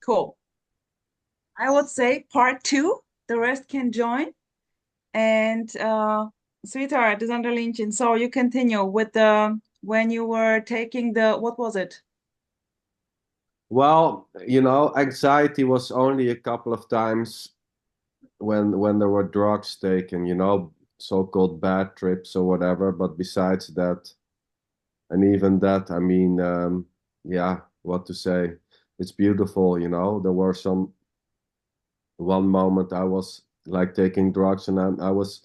Cool. I would say part two. The rest can join. And sweetheart, Zanderlintje, so you continue with the when you were taking the what was it? Well, anxiety was only a couple of times when there were drugs taken, so-called bad trips or whatever. But besides that, and even that, I mean, yeah, what to say? It's beautiful, There were some one moment I was like taking drugs, and I was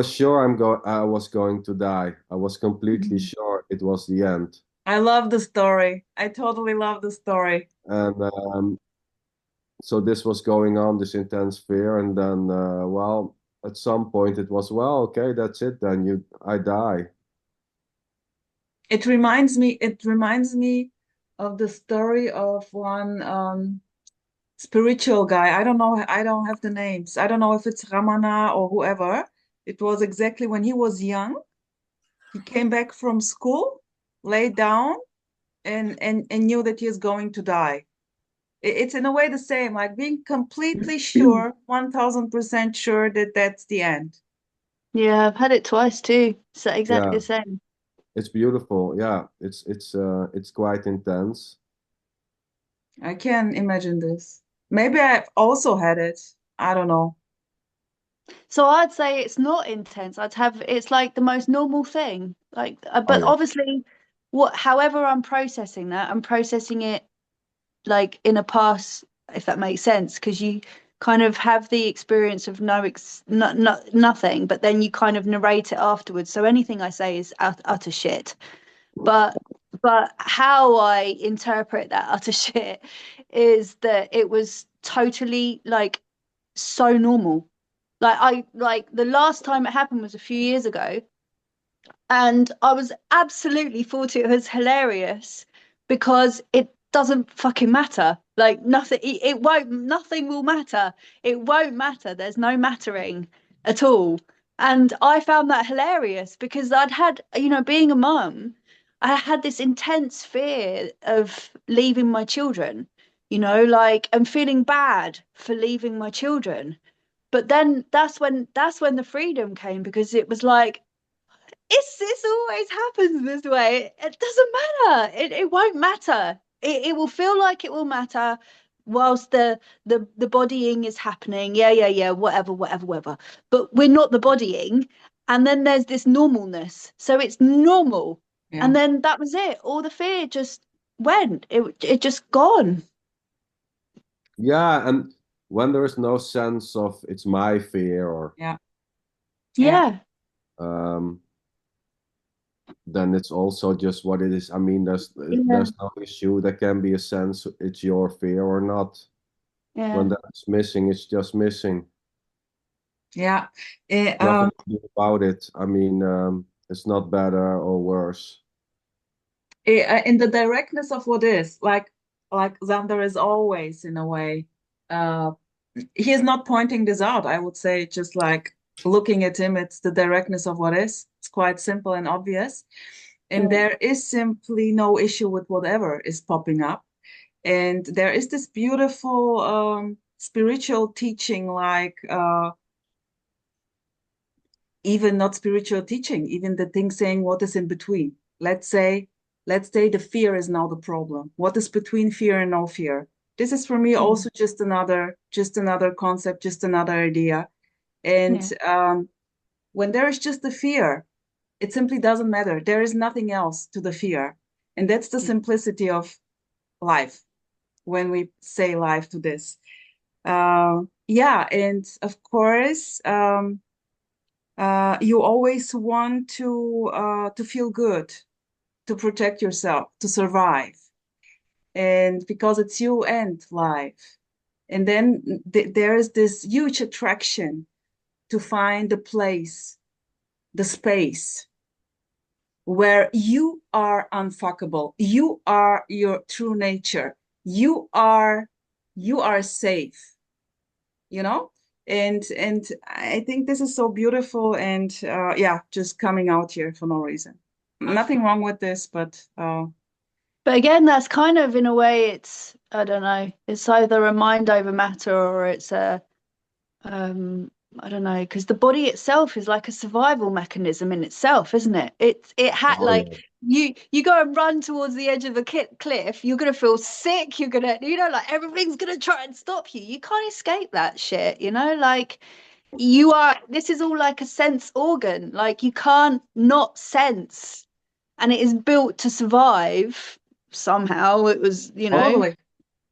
sure I was going to die. I was completely Mhm. sure it was the end. I love the story. I totally love the story. And so this was going on, this intense fear, and then well, at some point it was, well, okay, that's it, then I die. It reminds me of the story of one spiritual guy. I don't know, I don't have the names. I don't know if it's Ramana or whoever. It was exactly when he was young. He came back from school, laid down, and knew that he is going to die. It's in a way the same, like being completely sure, 1000% sure that that's the end. Yeah, I've had it twice too. So exactly Yeah, the same. it's beautiful. Yeah, it's quite intense. I can imagine this. Maybe I've also had it. I don't know. So I'd say it's not intense. I'd have it's like the most normal thing. Like, Oh but yeah. obviously, however I'm processing that, I'm processing it like in a past, if that makes sense, because you kind of have the experience of nothing, but then you kind of narrate it afterwards. So anything I say is utter shit. But how I interpret that utter shit is that it was totally like so normal. Like the last time it happened was a few years ago, and I was absolutely thought it was hilarious because it doesn't fucking matter. Like nothing, it won't, nothing will matter. It won't matter. There's no mattering at all. And I found that hilarious because I'd had, being a mum, I had this intense fear of leaving my children, like, and feeling bad for leaving my children. But then that's when the freedom came because it was like, this always happens this way. It doesn't matter. It won't matter. It will feel like it will matter whilst the bodying is happening. Yeah, yeah, yeah, whatever, whatever, whatever. But we're not the bodying. And then there's this normalness. So it's normal. Yeah. And then that was it. All the fear just went. It just gone. Yeah, and when there is no sense of it's my fear or Yeah. Yeah. Yeah. um then it's also just what it is. I mean, Yeah. there's no issue. There can be a sense it's your fear or not. Yeah. When that's missing, it's just missing. Yeah. Eh, Nothing um, to do about it. I mean, it's not better or worse. in the directness of what is, like Xander is always in a way. Uh, he is not pointing this out. I would say just like looking at him, it's the directness of what is. It's quite simple and obvious. And Yeah. there is simply no issue with whatever is popping up. And there is this beautiful spiritual teaching, like even not spiritual teaching, even the thing saying what is in between. Let's say the fear is now the problem. What is between fear and no fear? This is for me Mm. also just another concept, just another idea. And Yeah. when there is just the fear, it simply doesn't matter. There is nothing else to the fear. And that's the simplicity of life when we say life to this. Yeah, and of course, you always want to feel good, to protect yourself, to survive, and because it's you and life. And then there is this huge attraction to find the place, the space where you are unfuckable. You are your true nature. You are safe, you know? And I think this is so beautiful and yeah, just coming out here for no reason. Nothing wrong with this, but But again, that's kind of in a way, it's, I don't know, it's either a mind over matter or it's a, I don't know, because the body itself is like a survival mechanism in itself, isn't it? It had Oh yeah. like you go and run towards the edge of the cliff, you're gonna feel sick, you're gonna, like everything's gonna try and stop you. You can't escape that shit, like this is all like a sense organ, like you can't not sense, and it is built to survive somehow. It was,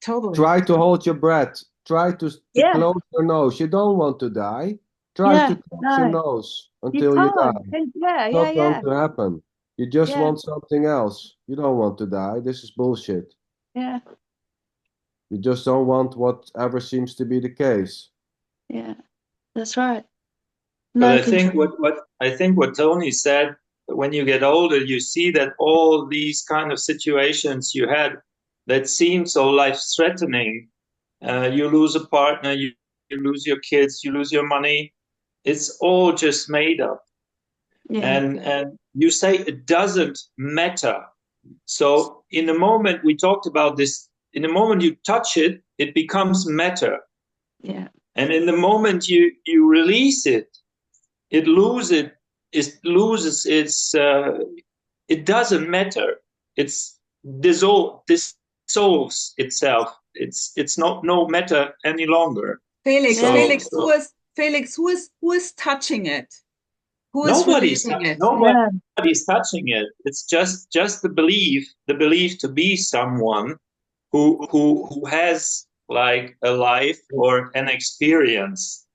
Totally. Try to hold your breath. Try to Yeah, close your nose. You don't want to die. Try yeah, to close your no, nose you until you can't. die. Yeah, It's yeah, not going yeah, to happen. You just yeah, want something else. You don't want to die. This is bullshit. yeah, You just don't want whatever seems to be the case. yeah. That's right. But No I think control. what Tony said, when you get older, you see that all these kind of situations you had that seem so life-threatening, you lose a partner, you lose your kids, you lose your money. It's all just made up. Yeah, And you say it doesn't matter. So in the moment we talked about this, in the moment you touch it, it becomes matter. yeah, And in the moment you release it, it loses its it doesn't matter. It's dissolves itself. It's not no matter any longer. Felix, yeah, who is touching it? Who is Nobody's releasing it? yeah, nobody's touching it. It's just the belief to be someone who has like a life or an experience,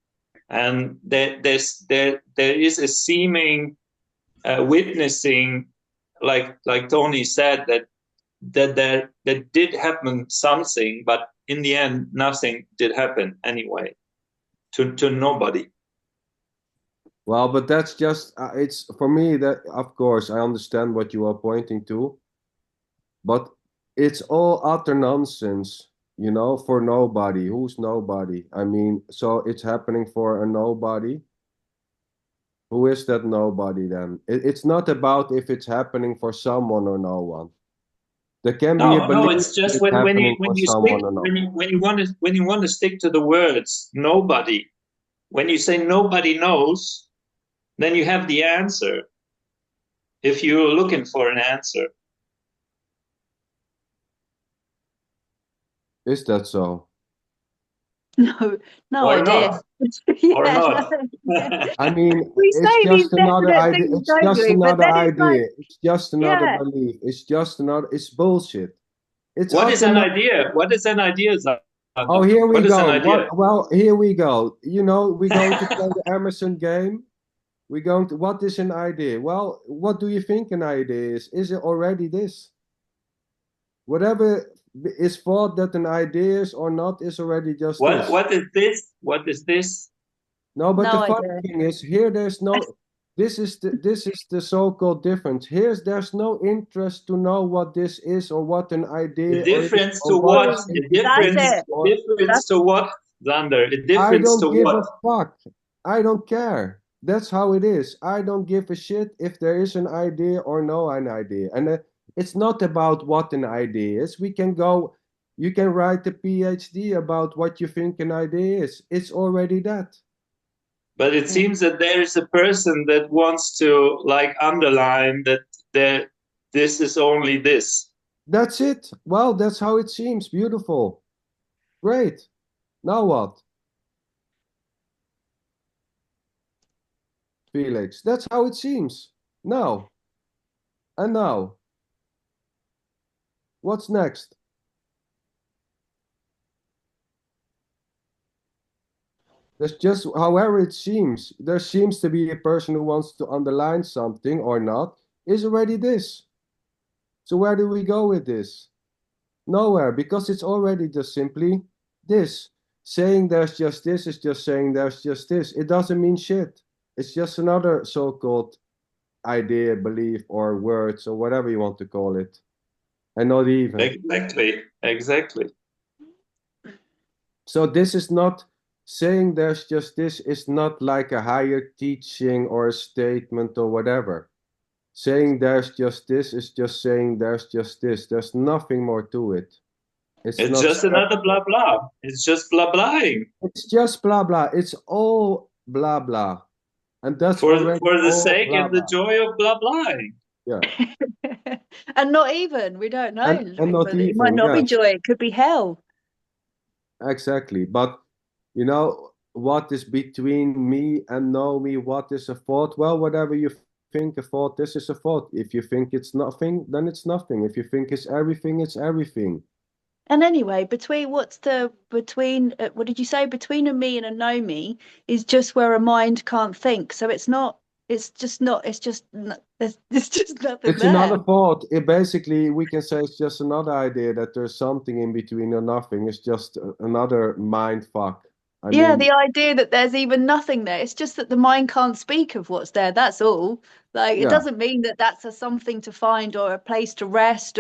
and there is a seeming witnessing, like Tony said, that did happen something, but in the end nothing did happen anyway to nobody. Well, but that's just, it's for me that, of course, I understand what you are pointing to, but it's all utter nonsense, for nobody. Who's nobody? I mean, so it's happening for a nobody. Who is that nobody then? It's not about if it's happening for someone or no one. There can be a No, belief it's that just it's happening when for you stick someone or no. when you want to stick to the words nobody. When you say nobody knows, then you have the answer. If you're looking for an answer, Is that so? no or idea. not, or Yeah, not. no. I mean, We it's say these just another definite idea. things, It's don't just we? But another then it's like, idea. It's just another yeah, belief. It's just another, it's bullshit. It's What is utter an no. idea? What is an idea, Oh, Zander? here we What is an go. idea? Well, here we go. We're going to play the Emerson game. We're going to, what is an idea? Well, what do you think an idea is? Is it already this? Whatever is thought that an idea is or not is already just this. What is this? What is this? No, but the no funny idea. thing is, here there's no. This is the so-called difference. There's no interest to know what this is or what an The idea difference or to what what? is Boom. an The That's difference, idea it. the or difference That's to what, Zander? The I difference don't to give what? a fuck. I don't care. That's how it is. I don't give a shit if there is an idea or no an idea. And it's not about what an idea is. You can write a PhD about what you think an idea is. It's already that. But it seems that there is a person that wants to like underline that there this is only this. That's it. Well, that's how it seems. Beautiful. Great. Now what? Felix, that's how it seems. Now. And now. What's next? That's just however it seems. There seems to be a person who wants to underline something or not, is already this. So where do we go with this? Nowhere, because it's already just simply this. Saying there's just this is just saying there's just this. It doesn't mean shit. It's just another so-called idea, belief, or words, or whatever you want to call it. And not even. Exactly. So this is not saying there's just this is not like a higher teaching or a statement or whatever. saying there's just this is just saying there's just this. There's nothing more to it. It's not just another blah blah. It's just blah blahing. It's just blah blah. It's all blah blah. And that's For already the all sake blah and the blah. joy of blah blahing. Yeah. And not even, we don't know. And not It might even, not be yeah. joy, it could be hell. Exactly. But you know, what is between me and know me? What is a thought? Well, whatever you think a thought, this is a thought. If you think it's nothing, then it's nothing. If you think it's everything, it's everything. And anyway, between what did you say? Between a me and a know me is just where a mind can't think. So it's just nothing It's there. another thought. It basically, we can say it's just another idea that there's something in between or nothing. It's just another mind fuck. I mean, The idea that there's even nothing there. It's just that the mind can't speak of what's there. That's all. Like, it doesn't mean that that's a something to find or a place to rest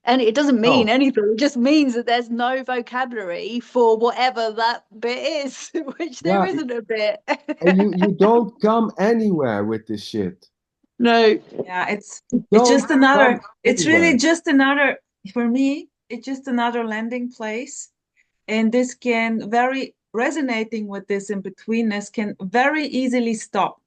and it doesn't mean anything. It just means that there's no vocabulary for whatever that bit is, which there isn't a bit. And you don't come anywhere with this shit. No. Yeah, it's just another, it's really anywhere. just another, for me, it's just another landing place. And this can resonating with this in betweenness can very easily stop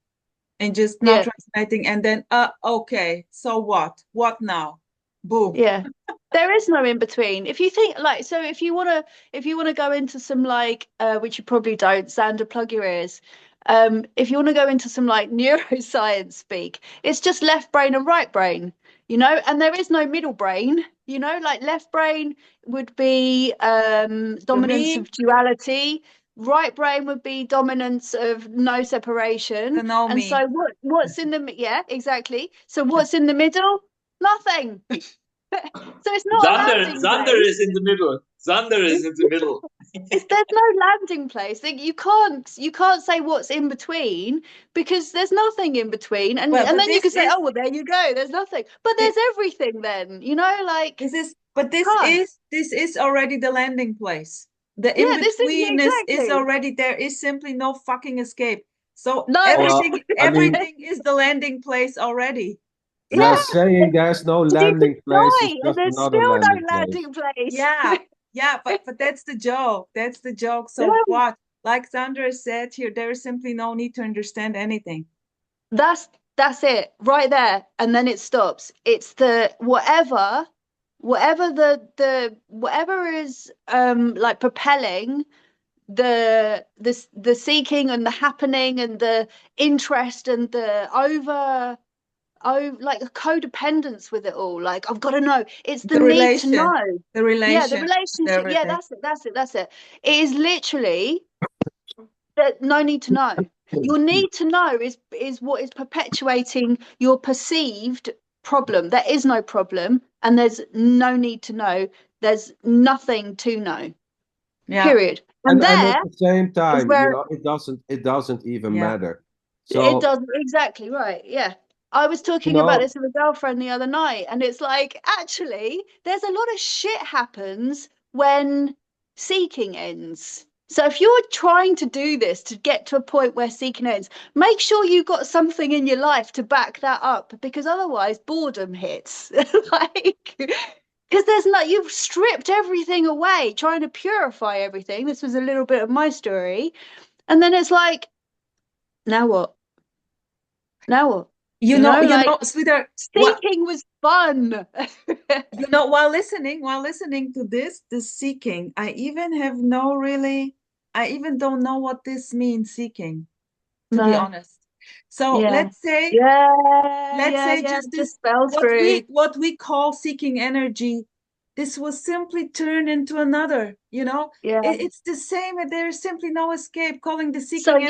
and just not resonating. And then, okay, so what? What now? Boom. Yeah. There is no in between. If you think like, so if you want to go into some like, which you probably don't, Xander, plug your ears. If you want to go into some like neuroscience speak, it's just left brain and right brain, and there is no middle brain, like left brain would be dominance of duality. Right brain would be dominance of no separation. And so what's in the, yeah, exactly. So what's in the middle? Nothing. So it's not Xander is in the middle. Xander is in the middle. There's no landing place. Like, you can't say what's in between because there's nothing in between. And then you can say, oh well, there you go. There's nothing, but there's everything. Then like this is already the landing place. The in betweenness is already there. Is simply no fucking escape. So everything is the landing place already. Yeah, saying there's no landing place is just there's another still landing place. Yeah, but that's the joke. That's the joke. So what? Like Sandra said here, there is simply no need to understand anything. That's it right there, and then it stops. It's the whatever is like propelling the seeking and the happening and the interest and the like a codependence with it all. Like, I've got to know. It's the need to know. The relation. Yeah, the relationship. Yeah, that's it. It is literally that no need to know. Your need to know is what is perpetuating your perceived problem. There is no problem, and there's no need to know. There's nothing to know. Yeah. Period. And at the same time, it doesn't even matter. So it doesn't, exactly right. Yeah. I was talking about this with a girlfriend the other night, and it's like, actually, there's a lot of shit happens when seeking ends. So if you're trying to do this to get to a point where seeking ends, make sure you've got something in your life to back that up, because otherwise boredom hits. Because you've stripped everything away, trying to purify everything. This was a little bit of my story. And then it's like, now what? Sweetheart, seeking was fun. While listening to this seeking, I even don't know what this means, seeking, to be honest. So let's say just fell through. What we call seeking energy, this will simply turn into another, it's the same, and there is simply no escape. Calling the seeking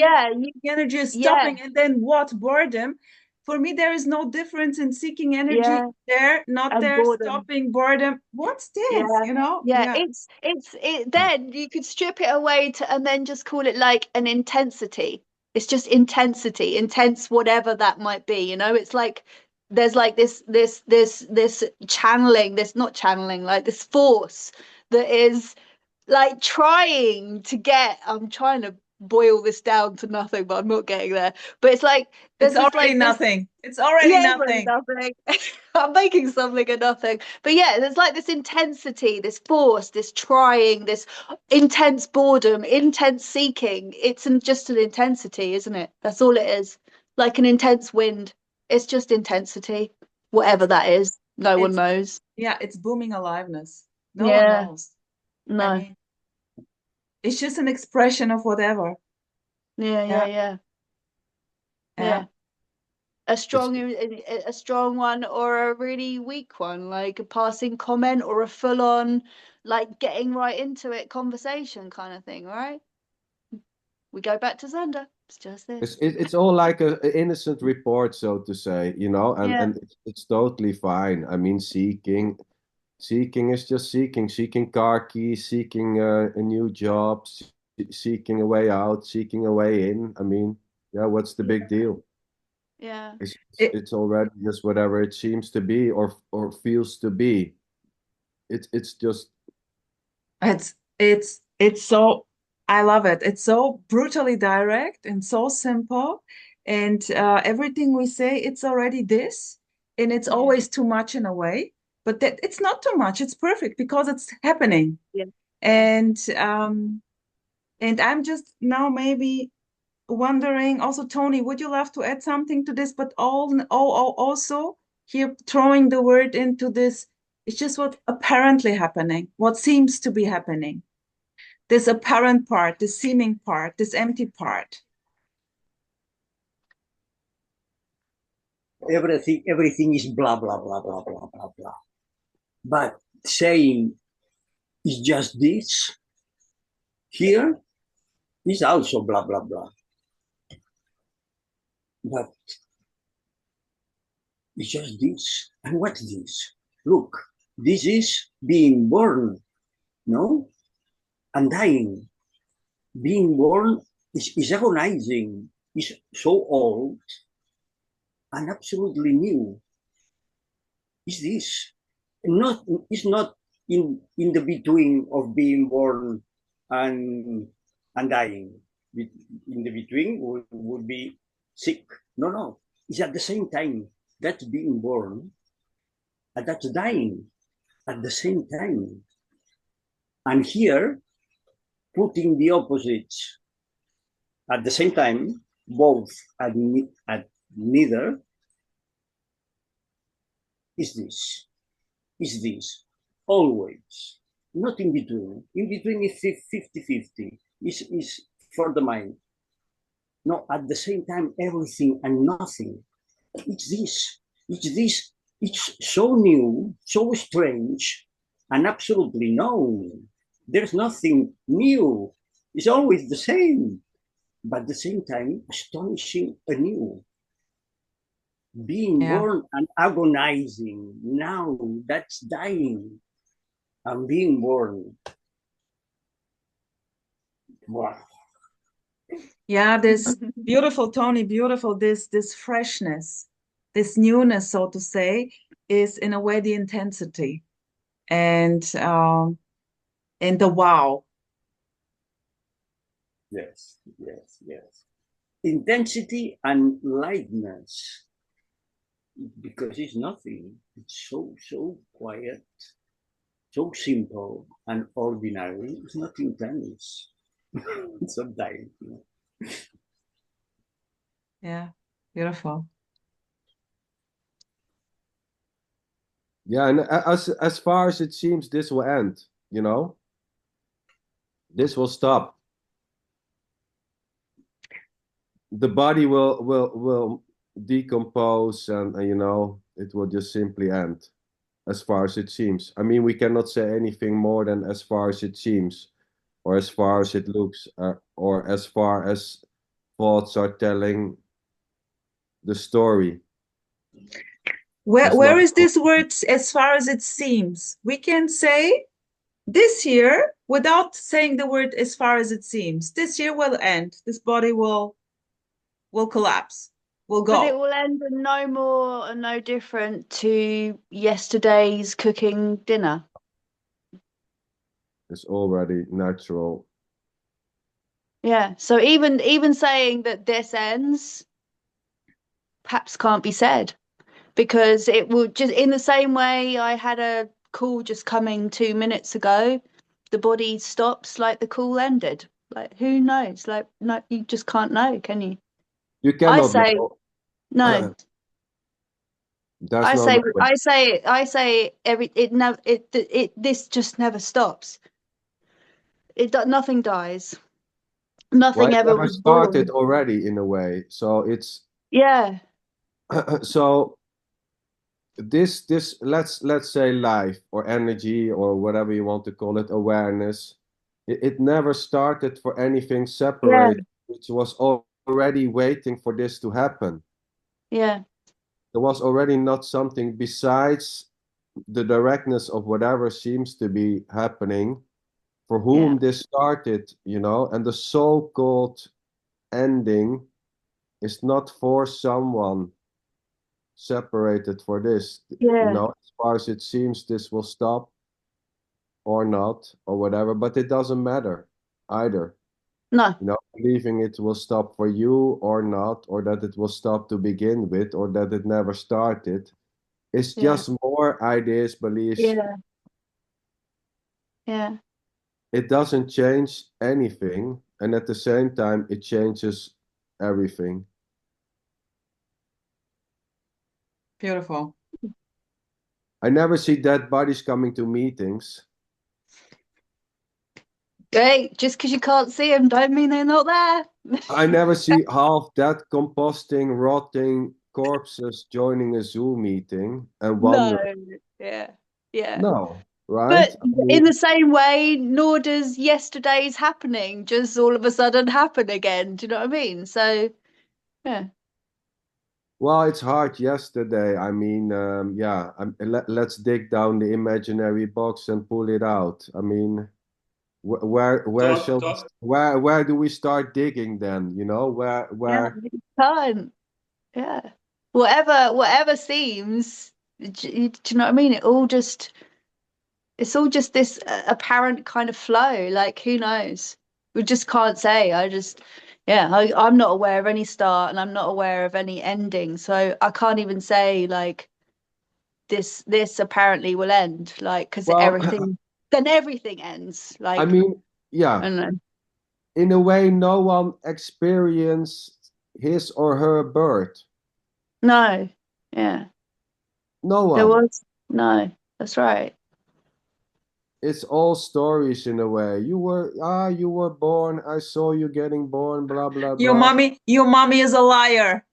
energy is stopping, and then what? Boredom. For me, there is no difference in seeking energy there, not and there, boredom. Stopping boredom. What's this? It's then you could strip it away and then just call it like an intensity. It's just intensity, intense, whatever that might be. It's like there's like this channeling, like this force that is like trying to get. I'm trying to boil this down to nothing, but I'm not getting there. But it's like there's It's this, already like this, nothing. It's already yeah, it's already nothing. nothing. I'm making something of nothing. But yeah, there's like this intensity, this force, this trying, this intense boredom, intense seeking. It's just an intensity, isn't it? That's all it is. Like an intense wind. It's just intensity, whatever that is. No one It's knows. yeah, it's booming aliveness. No one Yeah, knows. I no. mean, it's just an expression of whatever. Yeah, Yeah, yeah. yeah. A It's strong one or a really weak one, like a passing comment or a full-on, like getting right into it conversation kind of thing, right? We go back to Xander. It's just this. it's all like a innocent report, so to say, you know, and Yeah. it's totally fine. I mean, seeking is just seeking car keys, seeking a new job, seeking a way out, seeking a way in. I mean, yeah, what's the big deal? Yeah. It's It, it's already just whatever it seems to be or feels to be. It's just it's so I love it. It's so brutally direct and so simple, and everything we say, it's already this, and it's Yeah. always too much in a way, but that it's not too much. It's perfect because it's happening, Yeah. and I'm just now maybe wondering also, Tony, would you love to add something to this? But also here throwing the word into this, it's just what apparently happening, what seems to be happening. This apparent part, this seeming part, this empty part. Everything is blah blah blah blah blah blah blah. But saying is just this here is also blah blah blah. But it's just this. And what's this? Look, this is being born, no? And dying. Being born is agonizing, is so old and absolutely new. Is this? Not it's not in the between of being born and dying. In the between would be sick. No, no. It's at the same time. That's being born and that's dying at the same time. And here, putting the opposites at the same time, both at neither, is this. Is this. Always. Not in between. In between is 50-50. Is for the mind. No, at the same time, everything and nothing. It's this. It's this. It's so new, so strange, and absolutely known. There's nothing new. It's always the same, but at the same time, astonishing anew. Being Yeah. born and agonizing. Now that's dying and being born. Wow. Yeah, this beautiful, Tony, beautiful, this freshness, this newness, so to say, is in a way the intensity and the wow. Yes, yes, yes. Intensity and lightness, because it's nothing. It's so quiet, so simple and ordinary. It's not intense. Sometimes. Yeah, beautiful. yeah, and as far as it seems, this will end. You know, this will stop. The body will decompose, and you know, it will just simply end. As far as it seems. I mean, we cannot say anything more than as far as it seems, or as far as it looks, or as far as thoughts are telling the story. Where is this word as far as it seems? We can say this year without saying the word as far as it seems. This year will end. This body will collapse, will But it go. will end no more and no different to yesterday's cooking dinner. It's already natural. Yeah. So even saying that this ends perhaps can't be said, because it will just, in the same way I had a call just coming 2 minutes ago, the body stops like the call ended. Like, who knows? Like, no, you just can't know, can you? You I cannot say know. no. There's I no say knowing. I say this just never stops. Nothing dies. Well, Nothing it ever never was started born. already in a way. So it's Yeah. so this let's say life or energy or whatever you want to call it, awareness. It never started for anything Yeah. separate, which was already waiting for this to happen. Yeah. There was already not something besides the directness of whatever seems to be happening for Yeah. whom this started, you know, and the so-called ending is not for someone separated for this. You Yeah. know, as far as it seems, this will stop or not or whatever, but it doesn't matter either. No. You know, believing it will stop for you or not, or that it will stop to begin with, or that it never started. It's Yeah. just more ideas, beliefs. Yeah. Yeah. It doesn't change anything, and at the same time, it changes everything. Beautiful. I never see dead bodies coming to meetings. Hey, just because you can't see them don't mean they're not there. I never see half dead, composting, rotting corpses joining a Zoom meeting and No. wondering. Yeah. Yeah. No, right? But I mean, in the same way, nor does yesterday's happening just all of a sudden happen again. Do you know what I mean? So, yeah. well, it's hard yesterday. I mean, yeah, let's dig down the imaginary box and pull it out. I mean, where Talk, shall talk. where do we start digging then? You know, Yeah, where you can't. Yeah. Whatever seems, do you know what I mean? It's all just this apparent kind of flow. Like, who knows? We just can't say. Yeah, I'm not aware of any start and I'm not aware of any ending. So I can't even say like this apparently will end. Like, because well, everything ends. I Like, mean, I yeah, don't know. in a way, no one experienced his or her birth. No. Yeah. No There one. was no. That's right. It's all stories in a way. You were born. I saw you getting born. Blah blah blah. Your mommy is a liar.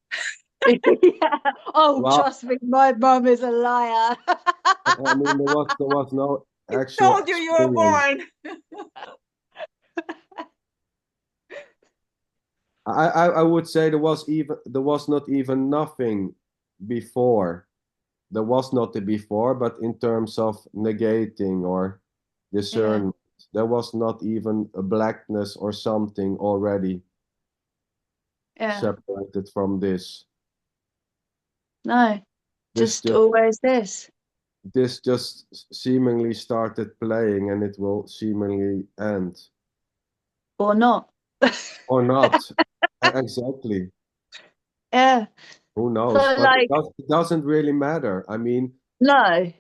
Yeah. Oh, Well, trust me, my mum is a liar. I mean, there was no actual Told you were experience. born. I would say there was not even nothing before. There was not a before, but in terms of negating or Yeah. discernment, there was not even a blackness or something already Yeah. separated from this. No, This just just always this this just seemingly started playing and it will seemingly end or not. or not. Exactly. Yeah. Who So knows? But like, it doesn't really matter. I mean, no,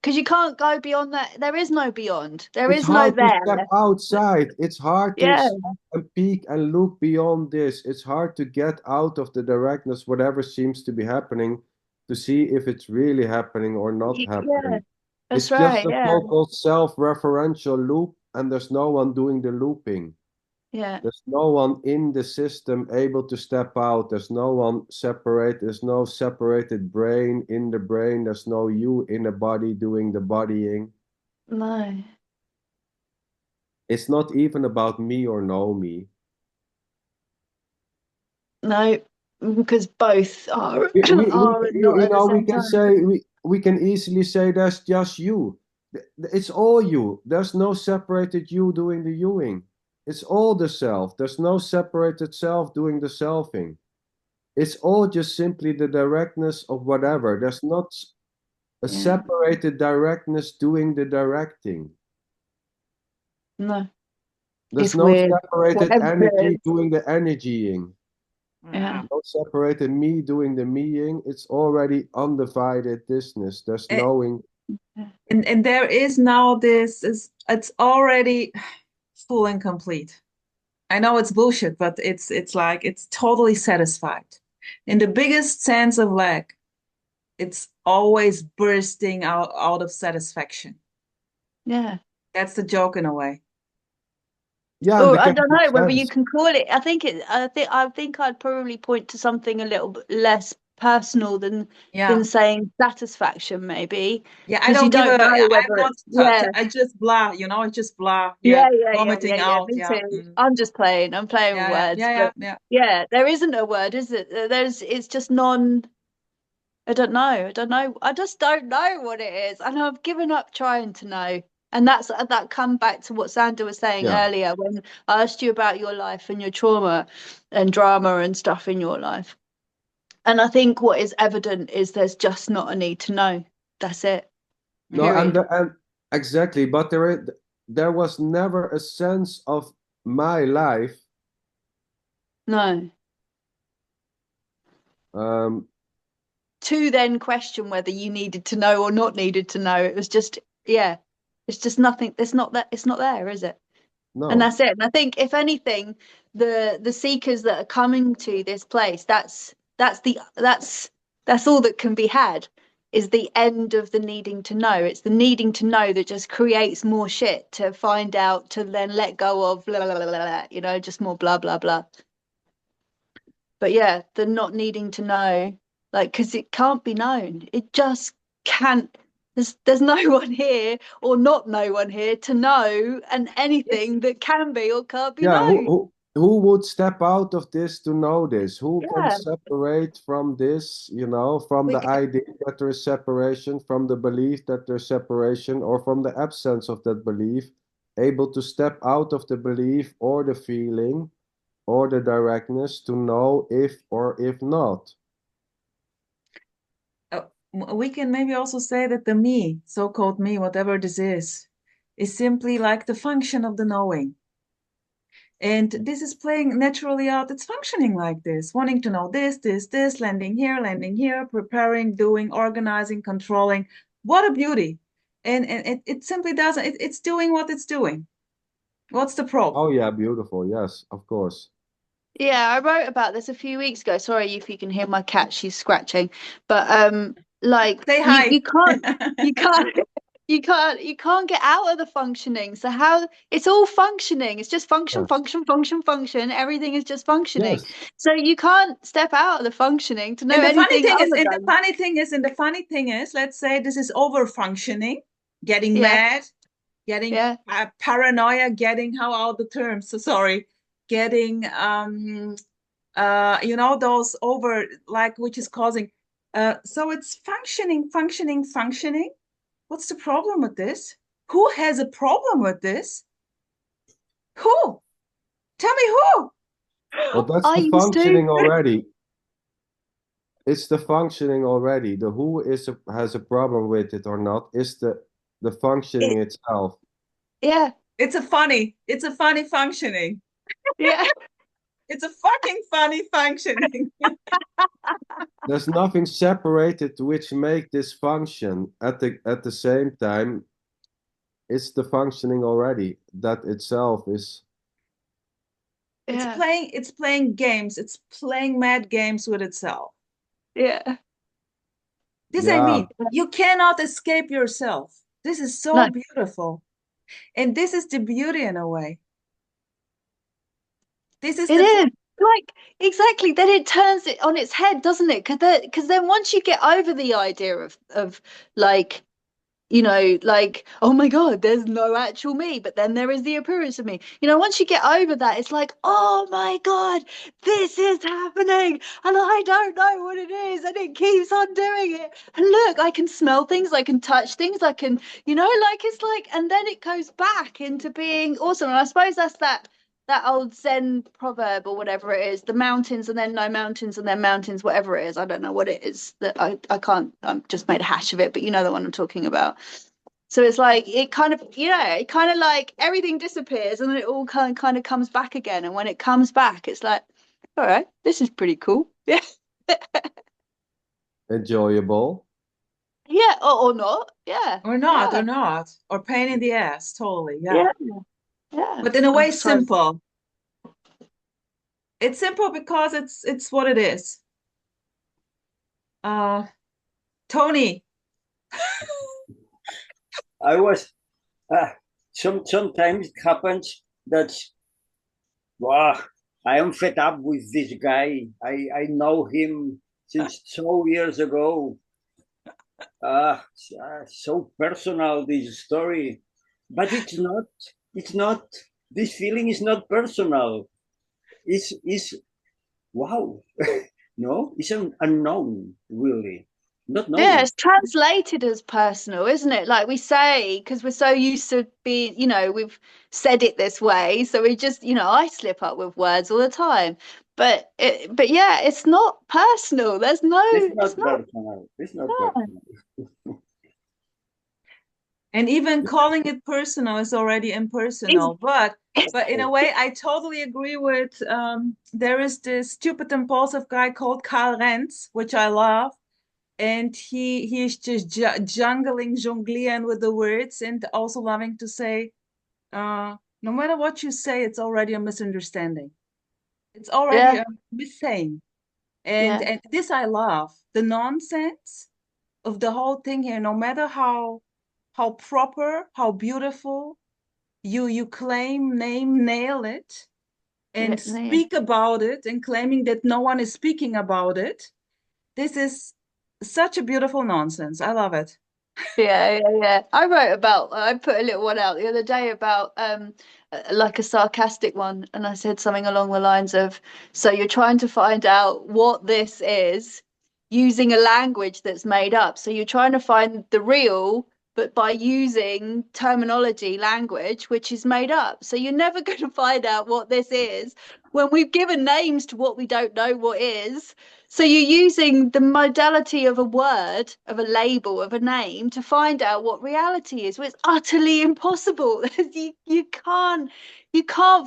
because you can't go beyond that. There is no beyond. There it's is no hard to there. step outside. It's hard to Yeah. step and peek and look beyond this. It's hard to get out of the directness, whatever seems to be happening, to see if it's really happening or not Yeah. happening. That's It's just right. a Yeah. so-called self-referential loop, and there's no one doing the looping. Yeah. There's no one in the system able to step out. There's no one separate. There's no separated brain in the brain. There's no you in the body doing the bodying. No. It's not even about me or no me. No. Because both are We are and not you at the know, we same can time. say we can easily say that's just you. It's all you. There's no separated you doing the youing. It's all the self. There's no separated self doing the selfing. It's all just simply the directness of whatever. There's not a Yeah. separated directness doing the directing. No. There's It's no weird. separated Whatever it energy is. doing the energying. Yeah. No separated me doing the meing. It's already undivided thisness. There's Eh, knowing. And there is now it's already full and complete. I know it's bullshit, but it's like it's totally satisfied. In the biggest sense of lack, it's always bursting out of satisfaction. Yeah. That's the joke in a way. Yeah, Or and I the don't know whether you sense. can call it. I think I'd probably point to something a little bit less personal than Yeah. saying satisfaction, maybe. Yeah, I Because you don't give don't a, know I'm whether not, it's yeah. I just blah, I just blah. Yeah, Yeah, yeah, yeah, vomiting yeah, yeah. out. Me Yeah. too. I'm just playing. I'm playing with Yeah, words, yeah, yeah, but yeah. yeah, there isn't a word, is it? It's just non. I don't know. I don't know. I just don't know what it is, and I've given up trying to know. And that come back to what Sandra was saying Yeah. earlier when I asked you about your life and your trauma and drama and stuff in your life. And I think what is evident is there's just not a need to know. That's it. No, Period. and exactly, but there was never a sense of my life. No. To then question whether you needed to know or not needed to know. It was just, yeah, it's just nothing. It's not there, is it? No. And that's it. And I think if anything, the seekers that are coming to this place, that's all that can be had, is the end of the needing to know. It's the needing to know that just creates more shit to find out, to then let go of, blah, blah, blah, blah, blah, just more blah blah blah. But yeah, the not needing to know, like, because it can't be known. It just can't. There's no one here or not no one here to know and anything that can be or can't be Yeah, known. who would step out of this to know this? Who can Yeah. separate from this, from the idea that there is separation, from the belief that there's separation, or from the absence of that belief, able to step out of the belief or the feeling or the directness to know if or if not? We can maybe also say that the me, so-called me, whatever this is simply like the function of the knowing. And this is playing naturally out. It's functioning like this, wanting to know this, landing here, preparing, doing, organizing, controlling. What a beauty. And it simply doesn't, it's doing what it's doing. What's the problem? Oh yeah, beautiful. Yes, of course. Yeah, I wrote about this a few weeks ago. Sorry if you can hear my cat, she's scratching. But like Say hi. you can't you can't get out of the functioning. So how it's all functioning. It's just function, Yes. function. Everything is just functioning. Yes. So you can't step out of the functioning to know And the funny anything thing is, other and than the funny thing is, let's say this is over functioning, getting Yeah. mad, getting Yeah. paranoia, getting how are the terms? So sorry, getting those over like which is causing. So it's functioning. What's the problem with this? Who has a problem with this? Who? Tell me who. Well, that's I the used to. functioning already. It's the functioning already. The who has a problem with it or not is the functioning itself. Yeah. It's a funny functioning. Yeah. It's a fucking funny functioning. There's nothing separated which make this function at the same time. It's the functioning already. That itself is. Yeah. It's playing games. It's playing mad games with itself. Yeah. This Yeah. I mean, you cannot escape yourself. This is so No. beautiful. And this is the beauty in a way. This is It is. Like, exactly. Then it turns it on its head, doesn't it? Because then once you get over the idea of like, like, oh my God, there's no actual me, but then there is the appearance of me. Once you get over that, it's like, oh my God, this is happening. And I don't know what it is. And it keeps on doing it. And look, I can smell things, I can touch things, I can, like it's like, and then it goes back into being awesome. And I suppose that's that old Zen proverb or whatever it is, the mountains and then no mountains and then mountains, whatever it is. I don't know what it is that I can't, I'm just made a hash of it, but you know the one I'm talking about. So it's like it kind of, it kind of like everything disappears and then it all kind of comes back again. And when it comes back, it's like, all right, this is pretty cool. Yeah. Enjoyable. Yeah, or not. Yeah. Or not, Yeah. or not. Or pain in the ass, totally. Yeah. Yeah. Yeah. But in a way, I'm trying- simple. It's simple because it's what it is. Tony. I was sometimes it happens that wow, I am fed up with this guy. I know him since so years ago. So personal this story, but it's not. It's not. This feeling is not personal. It's wow. No, it's an unknown, really. Not known. Yeah, it's translated as personal, isn't it? Like we say, because we're so used to being, we've said it this way, so we just, I slip up with words all the time. But yeah, it's not personal. There's no, It's not personal. It's not personal. And even calling it personal is already impersonal. But in a way, I totally agree with there is this stupid impulsive guy called Karl Renz, which I love. And he's just jonglering with the words and also loving to say, no matter what you say, it's already a misunderstanding. It's already a missaying. And this I love. The nonsense of the whole thing here, no matter how proper, how beautiful you claim, name, nail it, and speak about it and claiming that no one is speaking about it. This is such a beautiful nonsense. I love it. Yeah. I put a little one out the other day about like a sarcastic one, and I said something along the lines of, so you're trying to find out what this is using a language that's made up. So you're trying to find the real, but by using terminology, language, which is made up. So you're never going to find out what this is when we've given names to what we don't know what is. So you're using the modality of a word, of a label, of a name to find out what reality is. Well, it's utterly impossible. you can't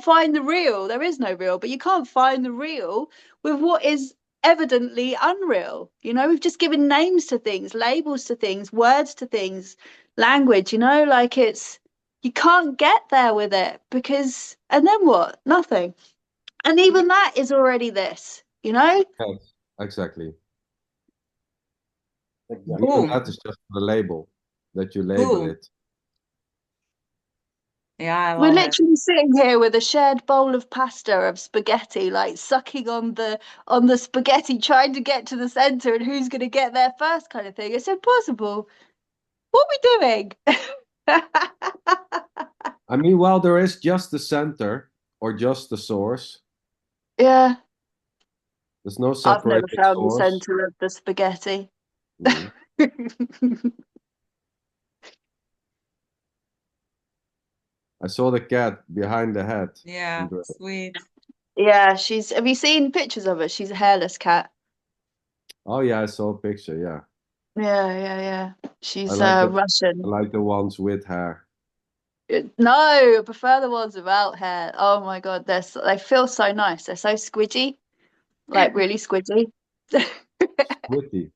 find the real. There is no real, but you can't find the real with what is evidently unreal. We've just given names to things, labels to things, words to things, language, like you can't get there with it because, and then what? Nothing. And even that is already this, Yes, exactly. Even that is just the label that you label it. Yeah, we're literally sitting here with a shared bowl of pasta of spaghetti, like sucking on the spaghetti, trying to get to the center, and who's going to get there first, kind of thing. It's impossible. What are we doing? I mean, well, there is just the center or just the source. Yeah. There's no I've never separated found source. the center of the spaghetti. I saw the cat behind the head. Yeah, sweet. Yeah, have you seen pictures of her? She's a hairless cat. Oh yeah, I saw a picture, yeah. Yeah. She's Russian. Russian. I like the ones with hair. No, I prefer the ones without hair. Oh my God, they feel so nice. They're so squidgy, like really squidgy. Squidgy.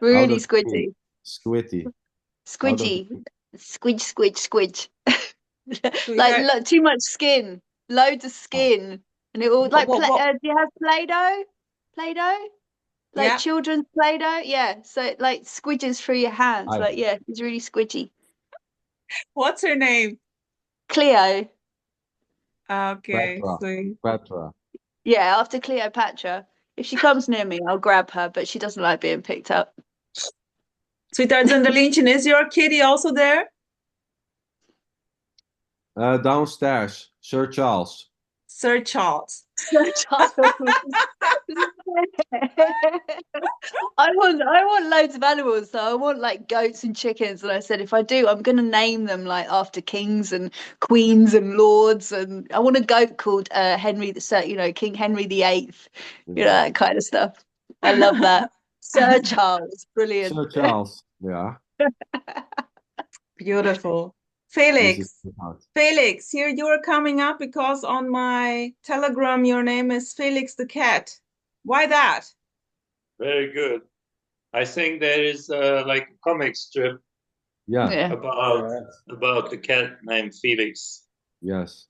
Really squidgy. Squidgy. Squidgy. Squidge. Like too much skin, loads of skin, and it all like. Do you have Play-Doh? Play-Doh? Like children's Play-Doh? Yeah. So it like squidges through your hands. Like it's really squidgy. What's her name? Cleo. Okay, sweet. Petra. Yeah, after Cleopatra. If she comes near me, I'll grab her, but she doesn't like being picked up. Sweetheart Zenderlientje, is your kitty also there? Downstairs, Sir Charles. Sir Charles. Sir Charles. I want loads of animals, so I want like goats and chickens. And I said, if I do, I'm going to name them like after kings and queens and lords. And I want a goat called Henry the, King Henry VIII. That kind of stuff. I love that. Sir Charles, brilliant. Sir Charles, yeah. Beautiful. This Felix, is the part. Felix, here you are coming up because on my Telegram your name is Felix the cat. Why that? Very good. I think there is like a comic strip Yeah, Yeah. about the cat named Felix. yes.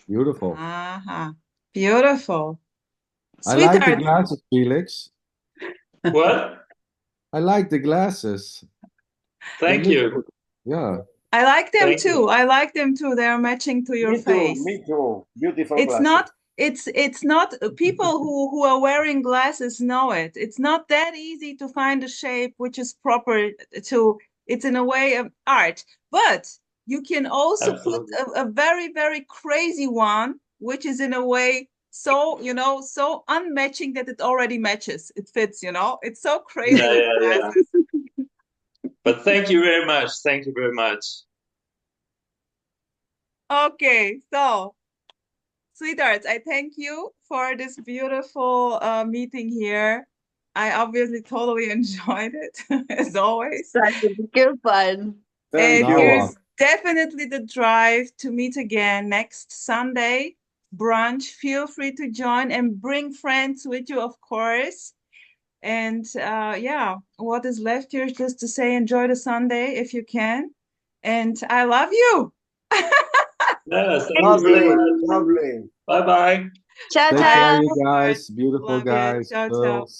Beautiful. Uh-huh. Beautiful. I like the Sweetheart, glasses, Felix. What? I like the glasses. Thank They look you. good. Yeah. I like them Thank too. you. I like them too. They are matching to your Me too, face. me too. Beautiful It's glasses. not it's not people who are wearing glasses know it. It's not that easy to find a shape which is proper to it's in a way of art. But you can also put Absolutely. a very, very crazy one, which is in a way so, you know, so unmatching that it already matches. It fits, you know. It's so crazy Yeah, with yeah, yeah. glasses. But thank you very much. Thank you very much. Okay, so sweethearts, I thank you for this beautiful meeting here. I obviously totally enjoyed it, as always. That was good fun. Thank And you. here's definitely the drive to meet again next Sunday brunch. Feel free to join and bring friends with you, of course. And yeah, what is left here is just to say enjoy the Sunday if you can. And I love you. Yeah, thank you Lovely, very much. lovely. Bye bye. Ciao, Take ciao. care, you guys. Beautiful Love you. guys. Ciao, ciao. Girls.